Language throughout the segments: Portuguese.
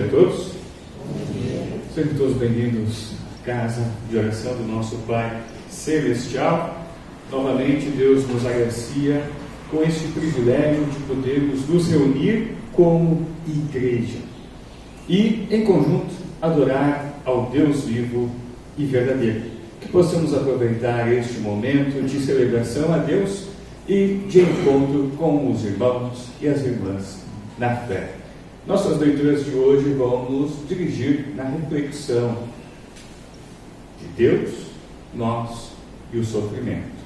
a todos. Sejam todos bem-vindos à casa de oração do nosso Pai Celestial. Novamente, Deus nos agracia com este privilégio de podermos nos reunir como igreja e, em conjunto, adorar ao Deus vivo e verdadeiro. Que possamos aproveitar este momento de celebração a Deus e de encontro com os irmãos e as irmãs na fé. Nossas leituras de hoje vão nos dirigir na reflexão de Deus, nós e o sofrimento.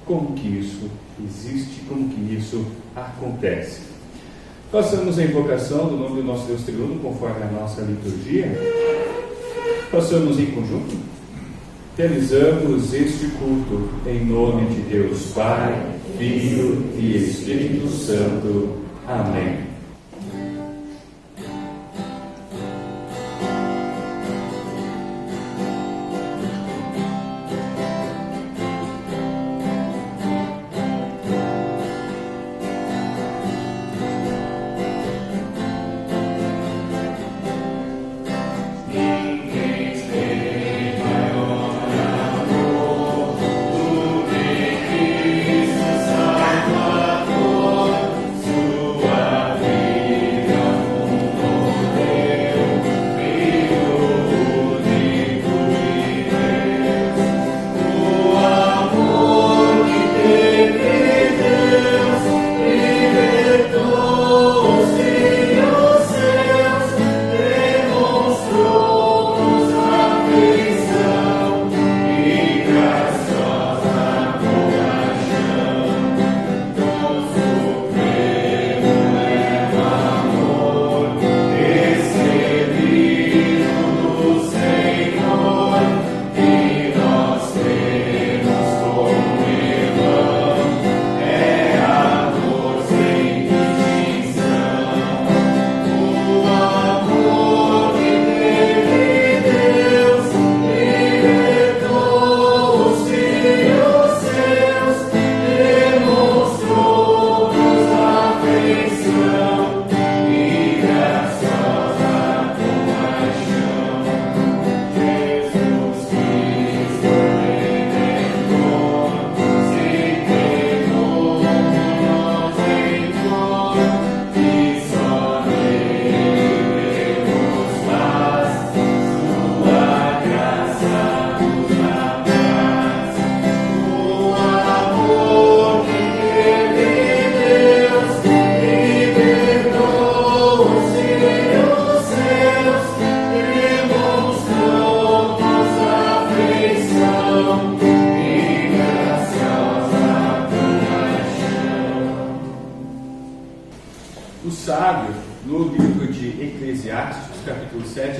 Como que isso existe, como que isso acontece. Façamos a invocação do nome do nosso Deus triuno, conforme a nossa liturgia. Façamos em conjunto. Realizamos este culto em nome de Deus Pai, Filho e Espírito Santo. Amém.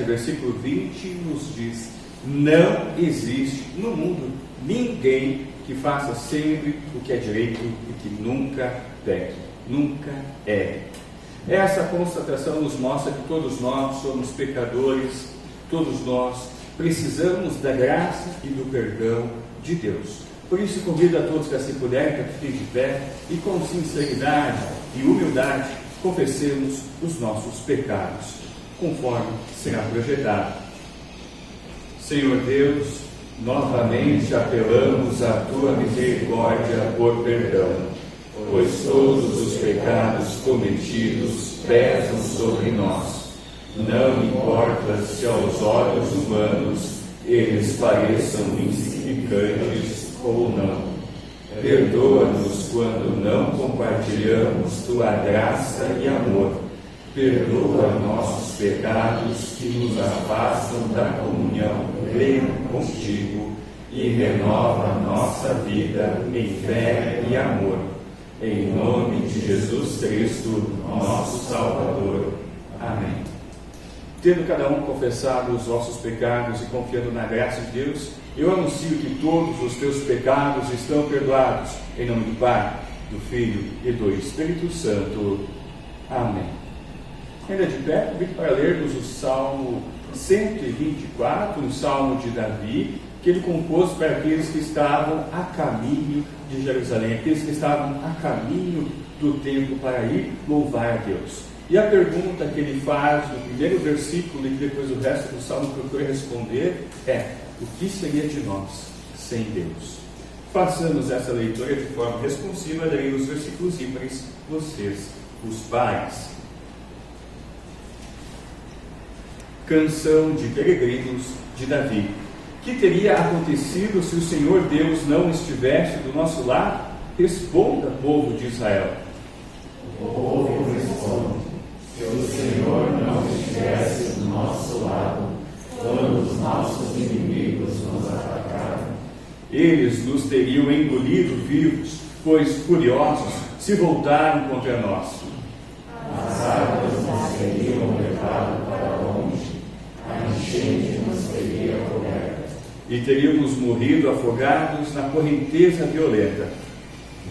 Versículo 20 nos diz: não existe no mundo ninguém que faça sempre o que é direito e que nunca peque, nunca erre. Essa constatação nos mostra que todos nós somos pecadores, todos nós precisamos da graça e do perdão de Deus. Por isso convido a todos que assim puderem, que fiquem de pé e com sinceridade e humildade confessemos os nossos pecados, conforme será projetado. Senhor Deus, novamente apelamos à Tua misericórdia por perdão, pois todos os pecados cometidos pesam sobre nós. Não importa se aos olhos humanos eles pareçam insignificantes ou não. Perdoa-nos quando não compartilhamos Tua graça e amor. Perdoa nossos pecados que nos afastam da comunhão plena contigo e renova nossa vida em fé e amor. Em nome de Jesus Cristo, nosso Salvador. Amém. Tendo cada um confessado os vossos pecados e confiando na graça de Deus, eu anuncio que todos os teus pecados estão perdoados. Em nome do Pai, do Filho e do Espírito Santo. Amém. Ainda de pé, convido para lermos o Salmo 124, um Salmo de Davi, que ele compôs para aqueles que estavam a caminho de Jerusalém, aqueles que estavam a caminho do templo para ir louvar a Deus. E a pergunta que ele faz no primeiro versículo e que depois o resto do salmo procura responder é: o que seria de nós sem Deus? Façamos essa leitura de forma responsiva, daí os versículos ímpares, vocês, os pais. Canção de peregrinos de Davi. Que teria acontecido se o Senhor Deus não estivesse do nosso lado? Responda, povo de Israel. O povo responde: se o Senhor não estivesse do nosso lado, quando os nossos inimigos nos atacaram, eles nos teriam engolido vivos, pois furiosos se voltaram contra nós. As águas nos teriam levado para longe, a enchente nos teria coberto, E teríamos morrido afogados na correnteza violenta.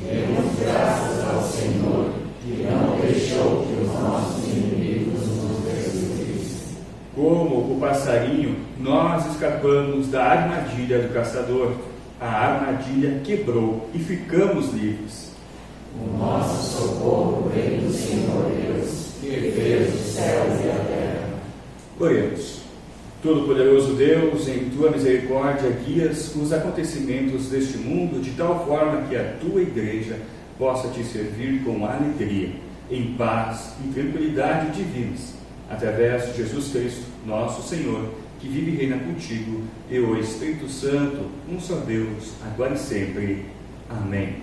demos graças ao Senhor, que não deixou que os nossos inimigos nos perseguissem. Como o passarinho, nós escapamos da armadilha do caçador. A armadilha quebrou e ficamos livres. O nosso socorro vem do Senhor Deus, que fez os céus e a terra. Oremos. Todo-Poderoso Deus, em Tua misericórdia, guias os acontecimentos deste mundo de tal forma que a Tua Igreja possa Te servir com alegria, em paz e tranquilidade divinas, através de Jesus Cristo, nosso Senhor, que vive e reina contigo, e o Espírito Santo, um só Deus, agora e sempre. Amém.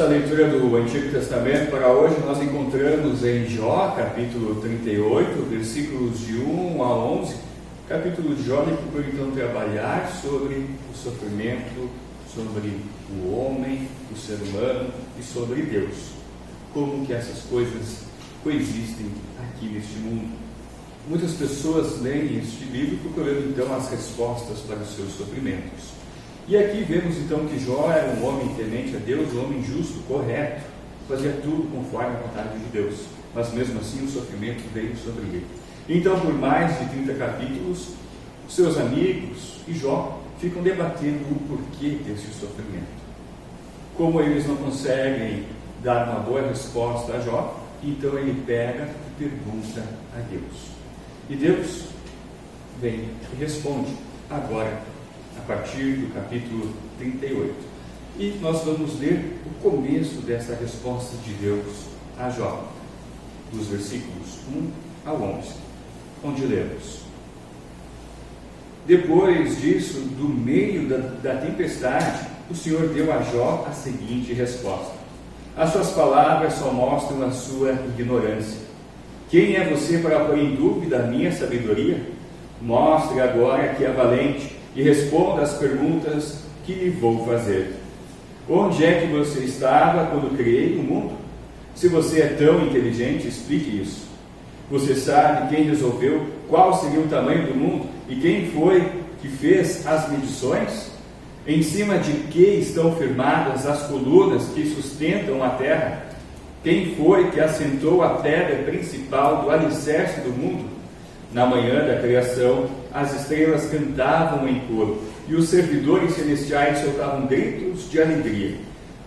Leitura do Antigo Testamento para hoje nós encontramos em Jó, capítulo 38, versículos de 1 a 11. Capítulo de Jó, ele procura então trabalhar sobre o sofrimento, sobre o homem, o ser humano e sobre Deus. Como que essas coisas coexistem aqui neste mundo. Muitas pessoas leem este livro procurando então as respostas para os seus sofrimentos. E aqui vemos então que Jó era um homem temente a Deus, um homem justo, correto, fazia tudo conforme a vontade de Deus, mas mesmo assim o sofrimento veio sobre ele. Então, por mais de 30 capítulos, seus amigos e Jó ficam debatendo o porquê desse sofrimento. Como eles não conseguem dar uma boa resposta a Jó, Então ele pega e pergunta a Deus. E Deus vem e responde agora, a partir do capítulo 38. E nós vamos ler o começo dessa resposta de Deus a Jó, dos versículos 1 ao 11, onde lemos: Depois disso, do meio da tempestade, o Senhor deu a Jó a seguinte resposta. As suas palavras só mostram a sua ignorância. Quem é você para pôr em dúvida a minha sabedoria? Mostre agora que é valente e responda às perguntas que lhe vou fazer. Onde é que você estava quando criei o mundo? Se você é tão inteligente, explique isso. Você sabe quem resolveu qual seria o tamanho do mundo e quem foi que fez as medições? Em cima de que estão firmadas as colunas que sustentam a terra? Quem foi que assentou a pedra principal do alicerce do mundo? Na manhã da criação, as estrelas cantavam em coro e os servidores celestiais soltavam gritos de alegria.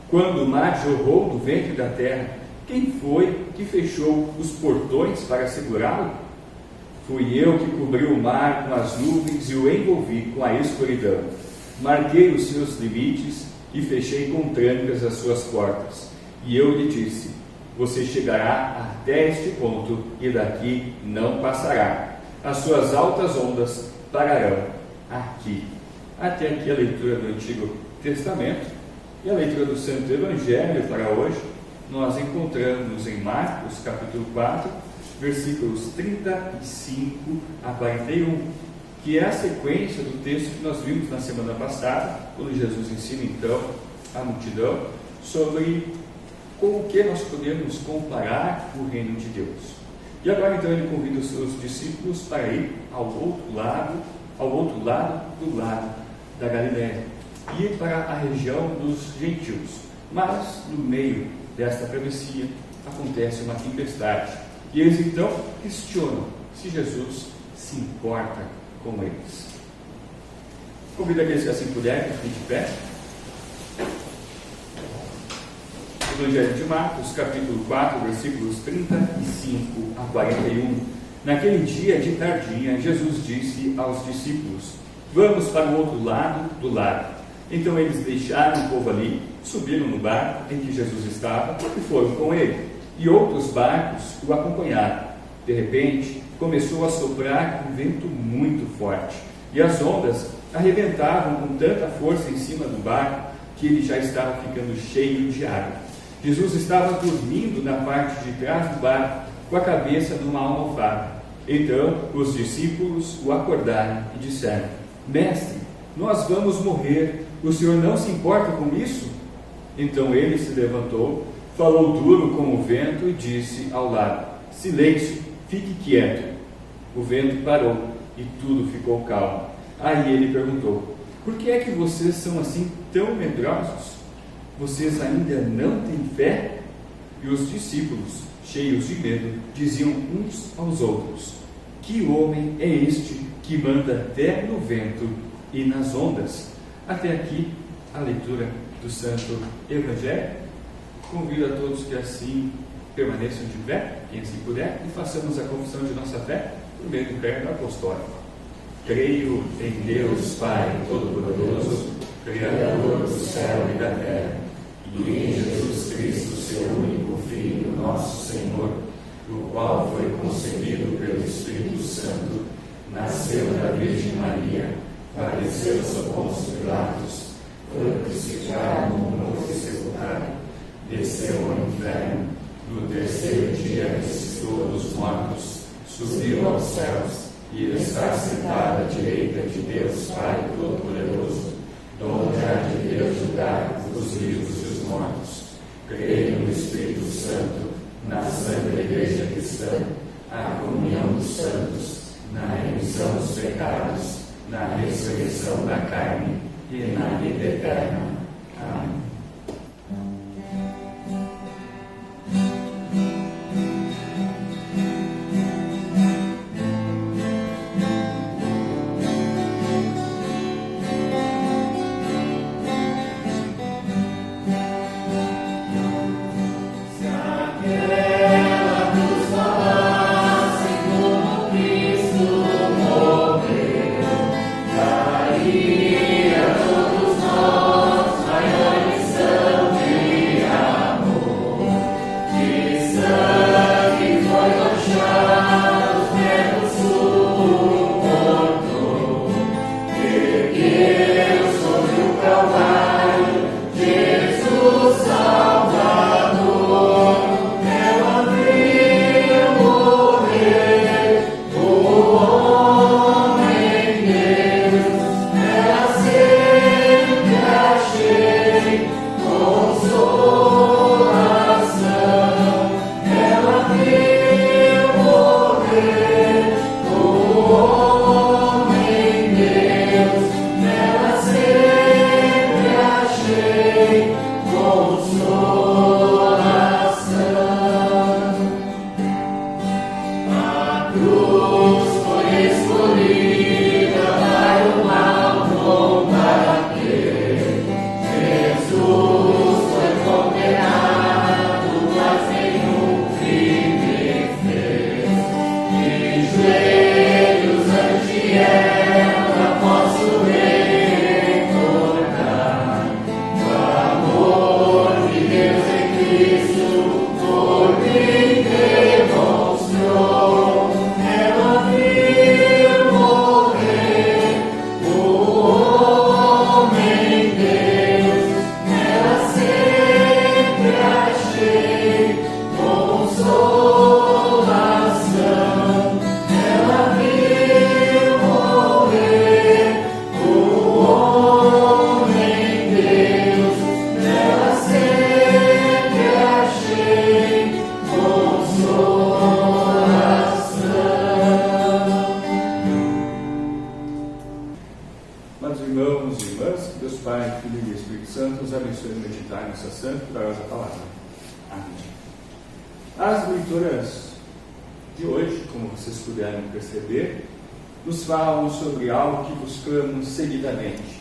Quando o mar jorrou do ventre da terra, quem foi que fechou os portões para segurá-lo? Fui eu que cobri o mar com as nuvens e o envolvi com a escuridão. Marquei os seus limites e fechei com trancas as suas portas. E eu lhe disse: você chegará até este ponto e daqui não passará. As suas altas ondas pararão aqui. Até aqui a leitura do Antigo Testamento. E a leitura do Santo Evangelho para hoje nós encontramos em Marcos capítulo 4, versículos 35 a 41. Que é a sequência do texto que nós vimos na semana passada, quando Jesus ensina então a multidão sobre com o que nós podemos comparar o reino de Deus. E agora então ele convida os seus discípulos para ir ao outro lado do lago da Galileia, ir para a região dos gentios. Mas no meio desta travessia acontece uma tempestade, e eles então questionam se Jesus se importa com eles. Convido aqueles que assim puderem, que fiquem de pé. Evangelho de Marcos, capítulo 4, versículos 35 a 41. Naquele dia de tardinha, Jesus disse aos discípulos: vamos para o outro lado do lago. Então eles deixaram o povo ali, subiram no barco em que Jesus estava e foram com ele. E outros barcos o acompanharam. De repente, começou a soprar um vento muito forte, e as ondas arrebentavam com tanta força em cima do barco que ele já estava ficando cheio de água. Jesus estava dormindo na parte de trás do barco, com a cabeça numa almofada. Então os discípulos o acordaram e disseram: Mestre, nós vamos morrer, o Senhor não se importa com isso? Então ele se levantou, falou duro com o vento e disse ao lago: silêncio, fique quieto. O vento parou e tudo ficou calmo. Aí ele perguntou: por que é que vocês são assim tão medrosos? Vocês ainda não têm fé? E os discípulos, cheios de medo, diziam uns aos outros: que homem é este que manda até no vento e nas ondas? Até aqui a leitura do Santo Evangelho. Convido a todos que assim permaneçam de pé, quem assim puder, e façamos a confissão de nossa fé por meio do credo apostólico. Creio em Deus Pai Todo-Poderoso, Criador do céu e da terra, e em Jesus Cristo, seu único Filho, nosso Senhor, o qual foi concebido pelo Espírito Santo, nasceu da Virgem Maria, padeceu sob Pôncio Pilatos, foi crucificado, morto e sepultado, desceu ao inferno, no terceiro dia ressuscitou dos mortos, subiu aos céus e está sentado à direita de Deus Pai Todo-Poderoso, donde há de Deus julgar os vivos e os mortos. Creio no Espírito Santo, na Santa Igreja Cristã, a comunhão dos santos, na remissão dos pecados, na ressurreição da carne e na vida eterna. Amém. Se aquela Santo nos abençoe no meditar nessa santa e gloriosa palavra. Amém. As leituras de hoje, como vocês puderam perceber, nos falam sobre algo que buscamos seguidamente: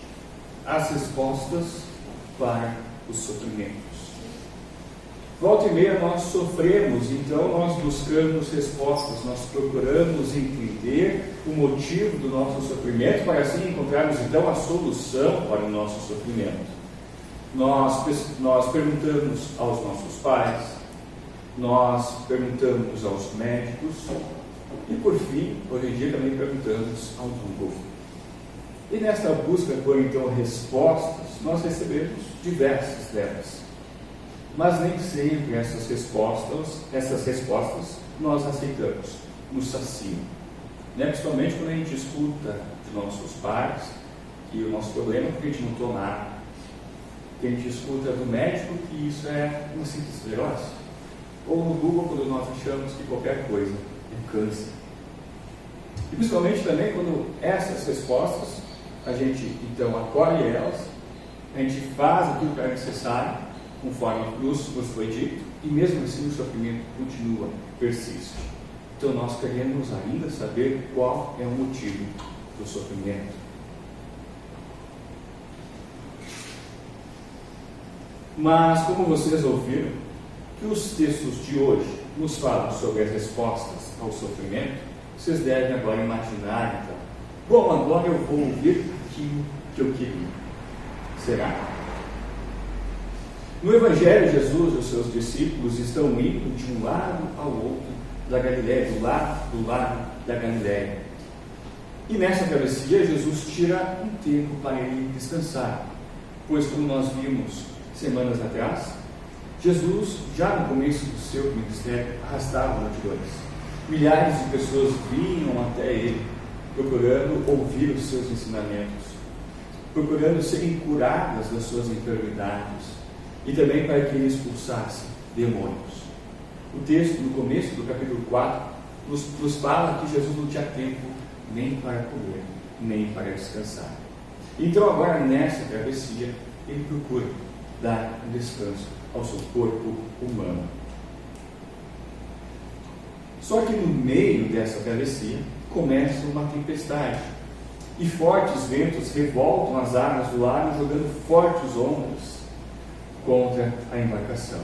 as respostas para os sofrimentos. Volta e meia nós sofremos, então nós buscamos respostas, nós procuramos entender o motivo do nosso sofrimento para assim encontrarmos então a solução para o nosso sofrimento. Nós perguntamos aos nossos pais, nós perguntamos aos médicos e por fim, hoje em dia também perguntamos ao Google. E nesta busca por então respostas, nós recebemos diversas delas. Mas nem sempre essas respostas nós aceitamos, nos saciam. Principalmente quando a gente escuta de nossos pais que o nosso problema é porque a gente não toma nada. Que a gente escuta do médico que isso é uma simples esclerose. Ou no Google, quando nós achamos que qualquer coisa é câncer. E principalmente também quando essas respostas, a gente então acolhe elas, a gente faz aquilo que é necessário, conforme nos foi dito, e mesmo assim o sofrimento continua, persiste. Então nós queremos ainda saber qual é o motivo do sofrimento. Mas, como vocês ouviram, que os textos de hoje nos falam sobre as respostas ao sofrimento, vocês devem agora imaginar, então, bom, agora eu vou ouvir aquilo que eu queria. Será? No Evangelho, Jesus e os seus discípulos estão indo de um lado ao outro da Galileia, do lado da Galileia. E nessa travessia, Jesus tira um tempo para ele descansar, pois, como nós vimos semanas atrás, Jesus, já no começo do seu ministério, arrastava multidões. Milhares de pessoas vinham até ele, procurando ouvir os seus ensinamentos, procurando serem curadas das suas enfermidades, e também para que ele expulsasse demônios. O texto, no começo do capítulo 4, nos fala que Jesus não tinha tempo nem para comer, nem para descansar. Então, agora, nessa travessia, ele procura dar um descanso ao seu corpo humano. Só que no meio dessa travessia começa uma tempestade e fortes ventos revoltam as águas do lago, jogando fortes ondas contra a embarcação.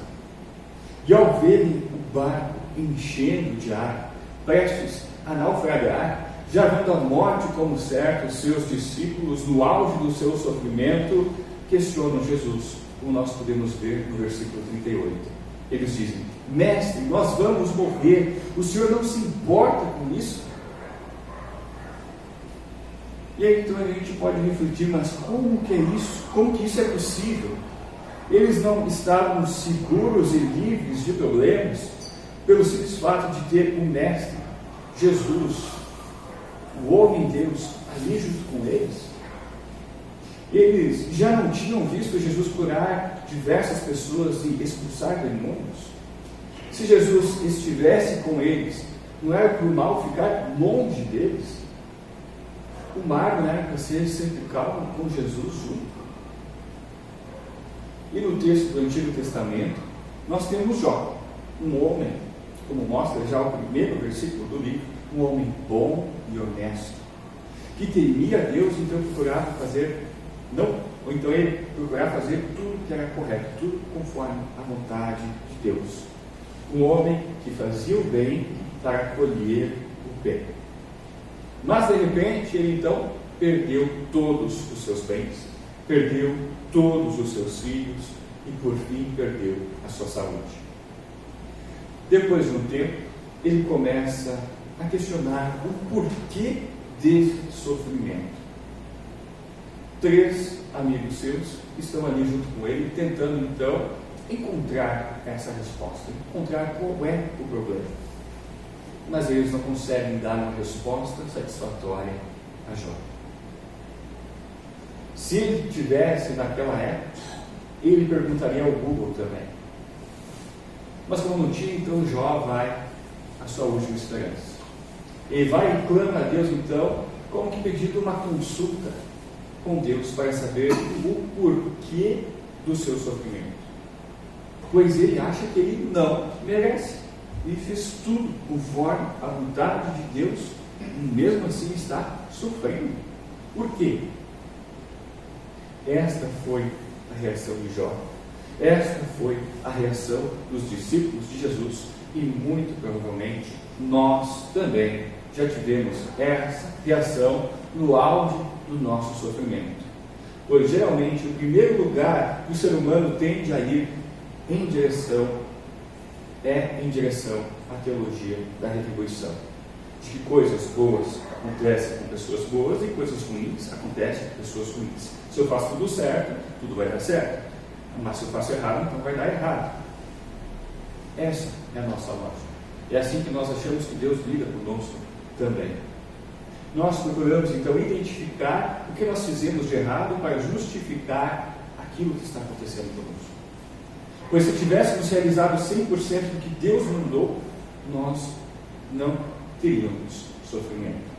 E ao verem o barco enchendo de água, prestes a naufragar, já vendo a morte como certa, os seus discípulos, no auge do seu sofrimento, questionam Jesus, como nós podemos ver no versículo 38. Eles dizem: Mestre, nós vamos morrer, o Senhor não se importa com isso? E aí então a gente pode refletir, mas como que é isso? Como que isso é possível? Eles não estavam seguros e livres de problemas pelo simples fato de ter um mestre, Jesus, o homem Deus, ali junto com eles. Eles já não tinham visto Jesus curar diversas pessoas e expulsar demônios? Se Jesus estivesse com eles, não era por mal ficar longe deles? O mar não era para ser sempre calmo com Jesus junto? E no texto do Antigo Testamento, nós temos Jó, um homem, como mostra já o primeiro versículo do livro, um homem bom e honesto, que temia a Deus, então procurava fazer, então ele procurava fazer tudo que era correto, tudo conforme a vontade de Deus. Um homem que fazia o bem para colher o bem. Mas de repente ele então perdeu todos os seus bens, perdeu todos os seus filhos e por fim perdeu a sua saúde. Depois de um tempo, ele começa a questionar o porquê desse sofrimento. 3 amigos seus estão ali junto com ele, tentando então encontrar essa resposta, encontrar qual é o problema. Mas eles não conseguem dar uma resposta satisfatória a Jó. Se ele tivesse naquela época, ele perguntaria ao Google também. Mas como não tinha, então Jó vai à sua última esperança. Ele vai e clama a Deus então, como que pedindo uma consulta com Deus para saber o porquê do seu sofrimento. Pois ele acha que ele não merece. Ele fez tudo conforme a vontade de Deus e mesmo assim está sofrendo. Por quê? Esta foi a reação de Jó. Esta foi a reação dos discípulos de Jesus. E muito provavelmente nós também já tivemos essa reação no auge do nosso sofrimento. Pois geralmente o primeiro lugar que o ser humano tende a ir em direção à teologia da retribuição. De que coisas boas acontecem com pessoas boas e coisas ruins acontecem com pessoas ruins. Se eu faço tudo certo, tudo vai dar certo. Mas se eu faço errado, então vai dar errado. Essa é a nossa lógica. É assim que nós achamos que Deus lida conosco também. Nós procuramos então identificar o que nós fizemos de errado para justificar aquilo que está acontecendo conosco. Pois se tivéssemos realizado 100% do que Deus mandou, nós não teríamos sofrimento.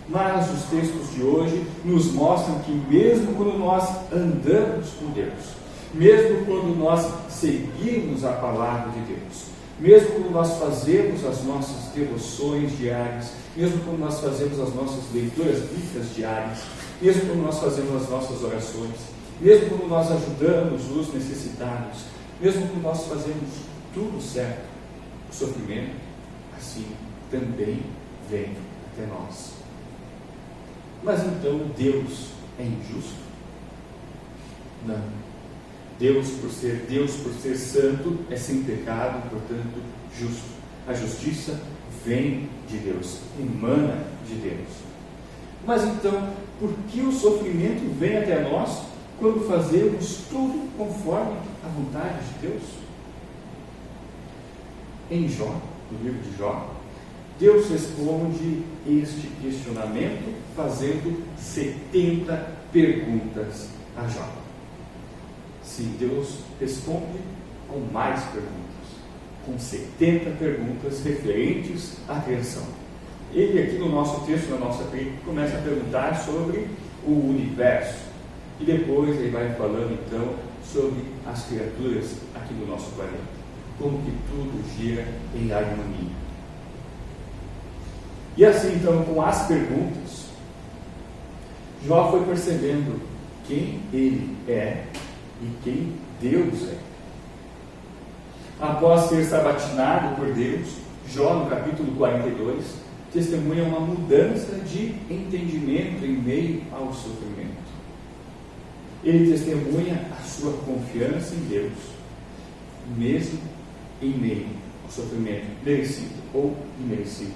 Mas os textos de hoje nos mostram que mesmo quando nós andamos com Deus, mesmo quando nós seguimos a palavra de Deus, mesmo quando nós fazemos as nossas devoções diárias, mesmo quando nós fazemos as nossas leituras bíblicas diárias, mesmo quando nós fazemos as nossas orações, mesmo quando nós ajudamos os necessitados, mesmo quando nós fazemos tudo certo, o sofrimento, assim, também vem até nós. Mas então Deus é injusto? Não. Deus, por ser santo, é sem pecado, portanto, justo. A justiça vem de Deus, emana de Deus. Mas então, por que o sofrimento vem até nós quando fazemos tudo conforme a vontade de Deus? Em Jó, no livro de Jó, Deus responde este questionamento fazendo 70 perguntas a Jó. Sim, Deus responde com mais perguntas, com 70 perguntas referentes à criação. Ele aqui no nosso texto, na nossa Bíblia, começa a perguntar sobre o universo. E depois ele vai falando então sobre as criaturas aqui do nosso planeta. Como que tudo gira em harmonia. E assim então, com as perguntas, Jó foi percebendo quem ele é e quem Deus é. Após ser sabatinado por Deus, Jó, no capítulo 42, testemunha uma mudança de entendimento em meio ao sofrimento. Ele testemunha a sua confiança em Deus, mesmo em meio ao sofrimento merecido ou imerecido.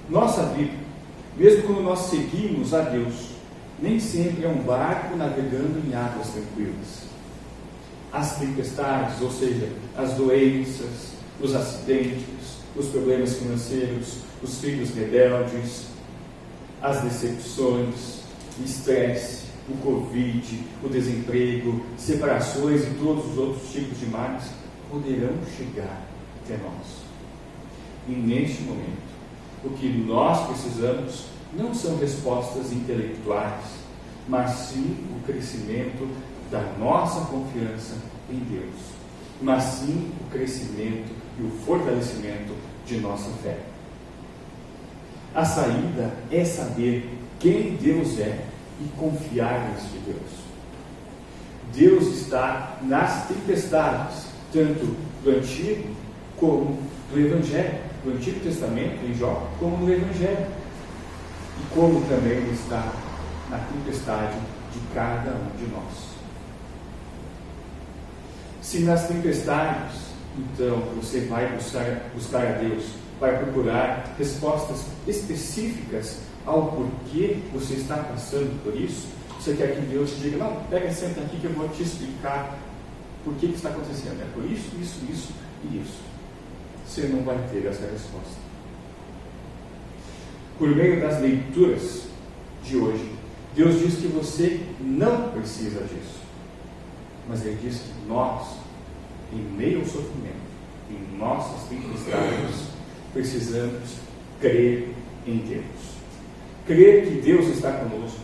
Nossa vida, mesmo quando nós seguimos a Deus, nem sempre é um barco navegando em águas tranquilas. As tempestades, ou seja, as doenças, os acidentes, os problemas financeiros, os filhos rebeldes, as decepções, o estresse, o Covid, o desemprego, separações e todos os outros tipos de males poderão chegar até nós. E neste momento, o que nós precisamos não são respostas intelectuais, mas sim o crescimento da nossa confiança em Deus, mas sim o crescimento e o fortalecimento de nossa fé. A saída é saber quem Deus é e confiar nesse Deus. Deus está nas tempestades, tanto do Antigo como do Evangelho, do Antigo Testamento em Jó, como no Evangelho, e como também Ele está na tempestade de cada um de nós. Se nas tempestades, então, você vai buscar a Deus para procurar respostas específicas ao porquê você está passando por isso, você quer que Deus te diga, não, pega, senta aqui que eu vou te explicar por que está acontecendo. É por isso, isso, isso e isso. Você não vai ter essa resposta. Por meio das leituras de hoje, Deus diz que você não precisa disso. Mas Ele diz que nós, em meio ao sofrimento, em nossas tempestades, precisamos crer em Deus. Crer que Deus está conosco.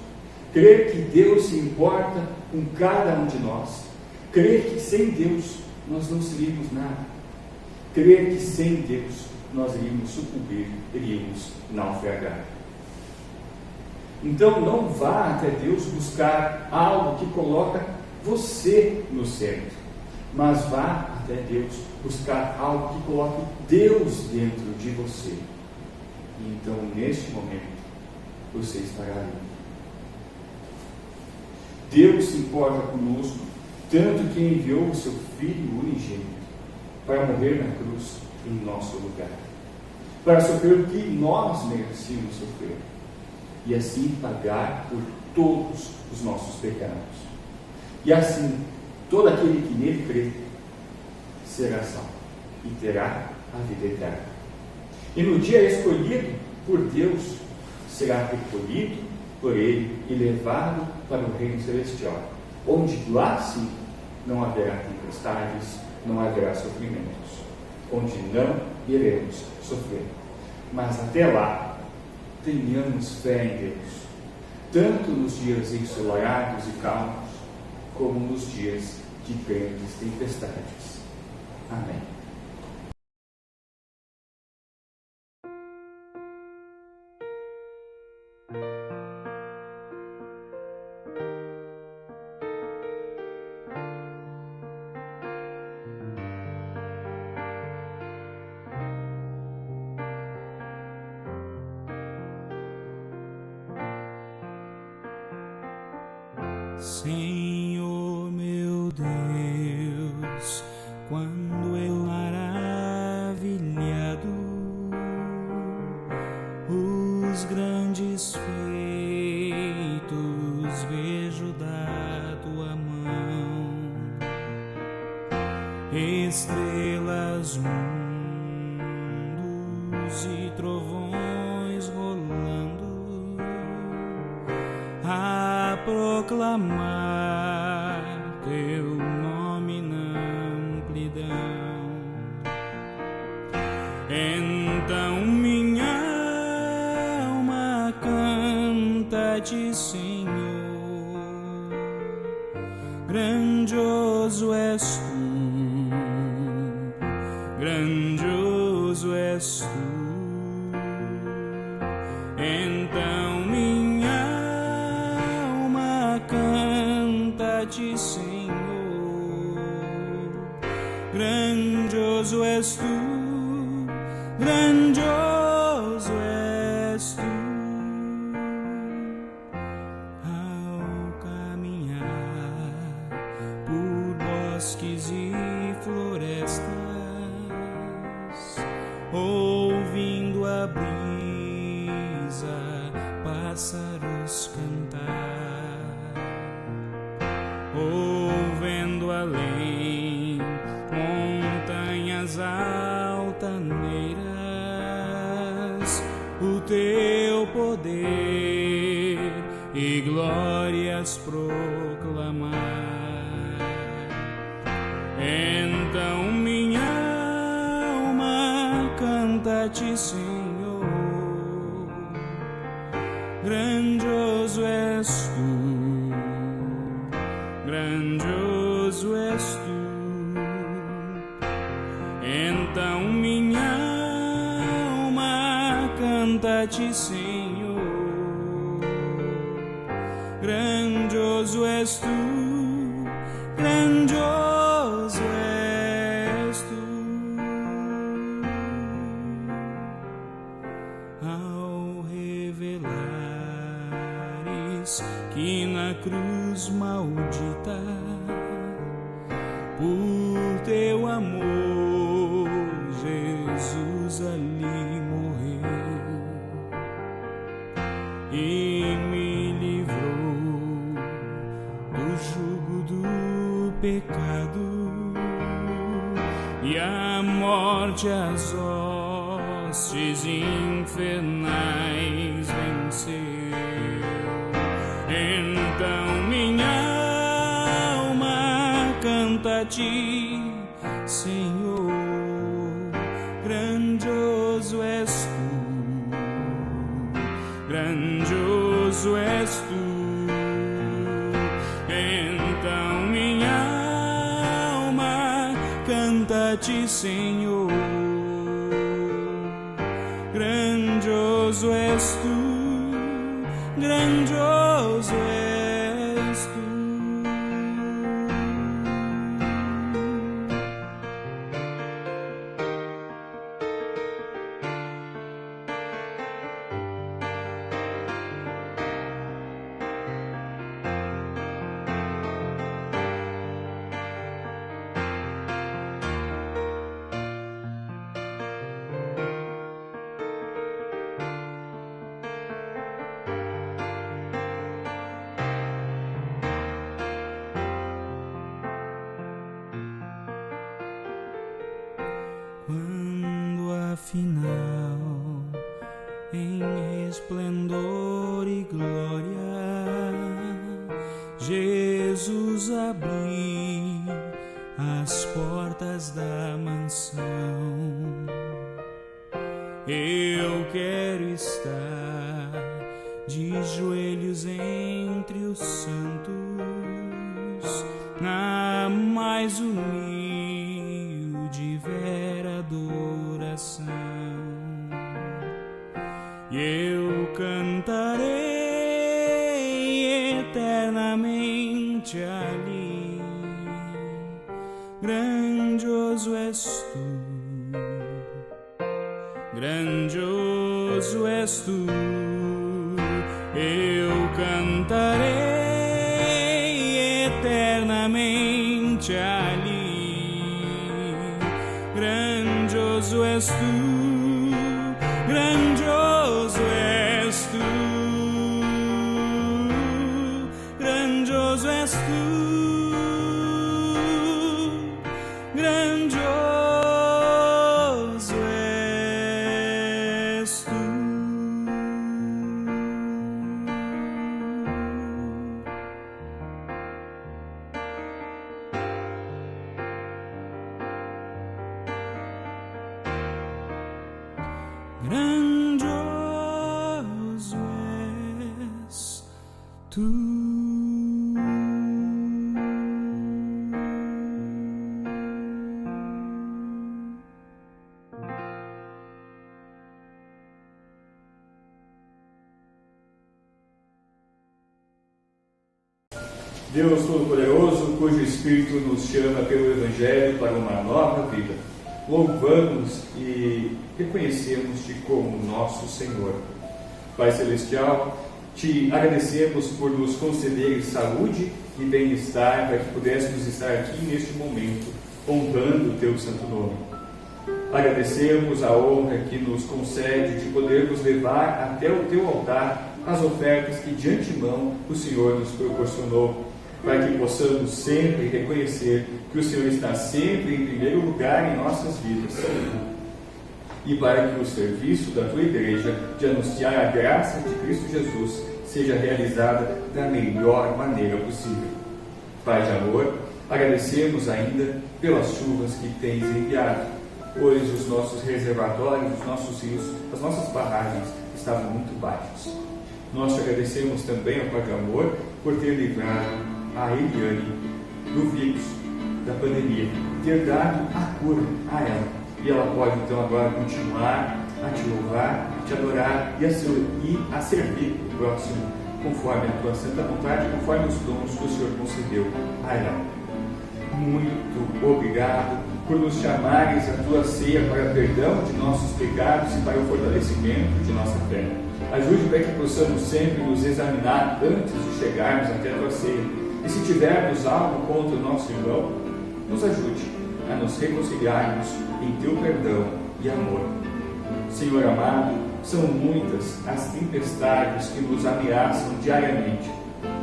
Crer que Deus se importa com cada um de nós. Crer que sem Deus nós não seríamos nada. Crer que sem Deus nós iríamos sucumbir, iríamos naufragar. Então não vá até Deus buscar algo que coloca você no centro, mas vá até Deus buscar algo que coloque Deus dentro de você. E então, neste momento, você estará livre. Deus se importa conosco, tanto que enviou o seu Filho unigênito para morrer na cruz em nosso lugar, para sofrer o que nós merecíamos sofrer, e assim pagar por todos os nossos pecados. E assim, todo aquele que nele crê será salvo e terá a vida eterna. E no dia escolhido por Deus, será recolhido por Ele e levado para o reino celestial, onde lá sim não haverá tempestades, não haverá sofrimentos, onde não iremos sofrer. Mas até lá, tenhamos fé em Deus, tanto nos dias ensolarados e calmos, como nos dias de grandes tempestades. Amém. Senhor meu Deus, quando eu maravilhado os grandes feitos vejo da tua mão, estrelas, mundos e trovões rolando a proclamar teu nome na amplidão. Então minha alma canta-te, Senhor, grandioso és tu, grandioso és tu. Então minha canta-te, Senhor, grandioso és tu, grandioso és tu. bosques e florestas, ouvindo a brisa, pássaros cantar, ouvendo além montanhas altaneiras, o teu poder e glórias proclamar. Então minha alma canta-te, Senhor, grandioso és tu, grandioso és tu. Então minha alma canta-te, Senhor, grandioso és tu, grandioso és tu. Ao revelares que na cruz maldita, por teu amor, Jesus ali morreu e me livrou do jugo do pecado e a morte, as hostes infernais venceu. Então minha alma canta-te, Senhor, grandioso és tu, grandioso és tu. Então minha alma canta-te, Senhor, grandioso és tu, grandioso és tu. Quando afinal em resplendor e glória Jesus abrir as portas da mansão, eu quero estar de joelhos entre os santos, na mais humilde vera adoração, e eu cantarei eternamente ali, grandioso és tu, grandioso és tu. Eu cantarei eternamente ali, grandioso és tu, grandioso és tu, grandioso és tu, grandioso és tu. Grandioso és tu. Deus Todo-Poderoso, cujo Espírito nos chama pelo Evangelho para uma nova vida, louvamos e reconhecemos-te como nosso Senhor. Pai Celestial, Te agradecemos por nos conceder saúde e bem-estar, para que pudéssemos estar aqui neste momento, honrando o Teu santo nome. Agradecemos a honra que nos concede de podermos levar até o Teu altar as ofertas que de antemão o Senhor nos proporcionou, para que possamos sempre reconhecer que o Senhor está sempre em primeiro lugar em nossas vidas, e para que o serviço da Tua Igreja de anunciar a graça de Cristo Jesus seja realizada da melhor maneira possível. Pai de amor, agradecemos ainda pelas chuvas que Tens enviado, pois os nossos reservatórios, os nossos rios, as nossas barragens estavam muito baixos. Nós Te agradecemos também, ó Pai de amor, por ter livrado a Eliane do vírus, da pandemia, ter dado a cura a ela. E ela pode então agora continuar a Te louvar, a Te adorar e a servir o próximo, conforme a Tua santa vontade, conforme os dons que o Senhor concedeu a ela. Muito obrigado por nos chamares à Tua ceia para perdão de nossos pecados e para o fortalecimento de nossa fé. Ajude para que possamos sempre nos examinar antes de chegarmos até a Tua ceia. E se tivermos algo contra o nosso irmão, nos ajude a nos reconciliarmos em Teu perdão e amor. Senhor amado, são muitas as tempestades que nos ameaçam diariamente.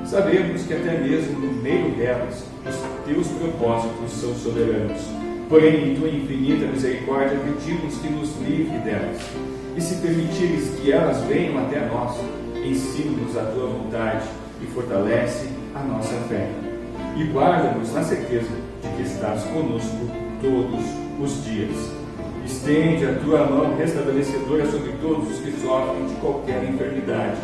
Sabemos que até mesmo no meio delas, os Teus propósitos são soberanos. Porém, em Tua infinita misericórdia, pedimos que nos livre delas. E se permitires que elas venham até nós, ensina-nos a Tua vontade e fortalece a nossa fé. E guarda-nos na certeza de que estás conosco todos os dias. Estende a Tua mão restabelecedora sobre todos os que sofrem de qualquer enfermidade.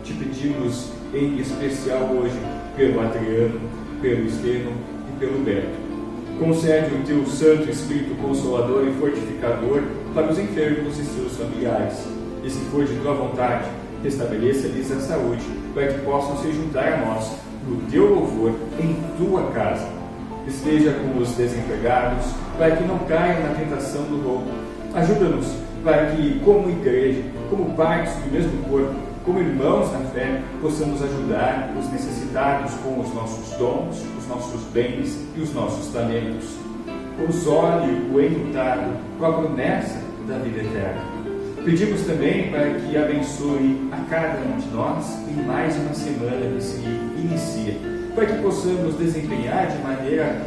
Te pedimos em especial hoje pelo Adriano, pelo Estevão e pelo Beto. Concede o Teu Santo Espírito Consolador e Fortificador para os enfermos e seus familiares. E se for de Tua vontade, restabeleça-lhes a saúde, para que possam se juntar a nós no Teu louvor em Tua casa. Esteja com os desempregados, para que não caiam na tentação do roubo. Ajuda-nos para que, como igreja, como partes do mesmo corpo, como irmãos na fé, possamos ajudar os necessitados com os nossos dons, os nossos bens e os nossos talentos. Console o enlutado com a promessa da vida eterna. Pedimos também para que abençoe a cada um de nós em mais uma semana que se inicia, para que possamos desempenhar de maneira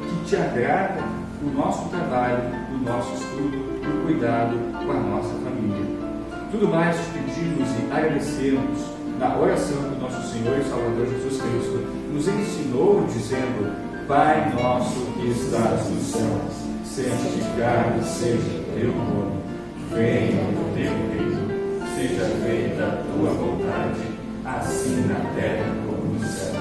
que Te agrada o nosso trabalho, o nosso estudo, o cuidado com a nossa família. Tudo mais te pedimos e agradecemos na oração que o nosso Senhor e Salvador Jesus Cristo nos ensinou, dizendo: Pai nosso que estás nos céus, santificado seja o Teu nome. Venha o Teu reino, seja feita a Tua vontade, assim na terra como no céu.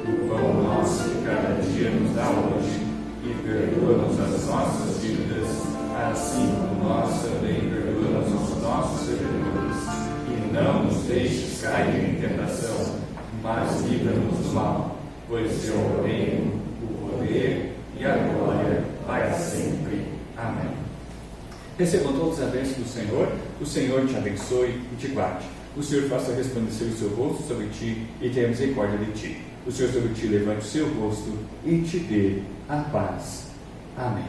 O pão nosso de cada dia nos dá hoje, e perdoa-nos as nossas dívidas, assim como nós também perdoamos aos nossos devedores. E não nos deixes cair em tentação, mas livra-nos do mal, pois Teu é o reino, o poder e a glória para sempre. Amém. Recebam todos a bênção do Senhor. O Senhor te abençoe e te guarde. O Senhor faça resplandecer o seu rosto sobre ti e tenha misericórdia de ti. O Senhor sobre ti levante o seu rosto e te dê a paz. Amém.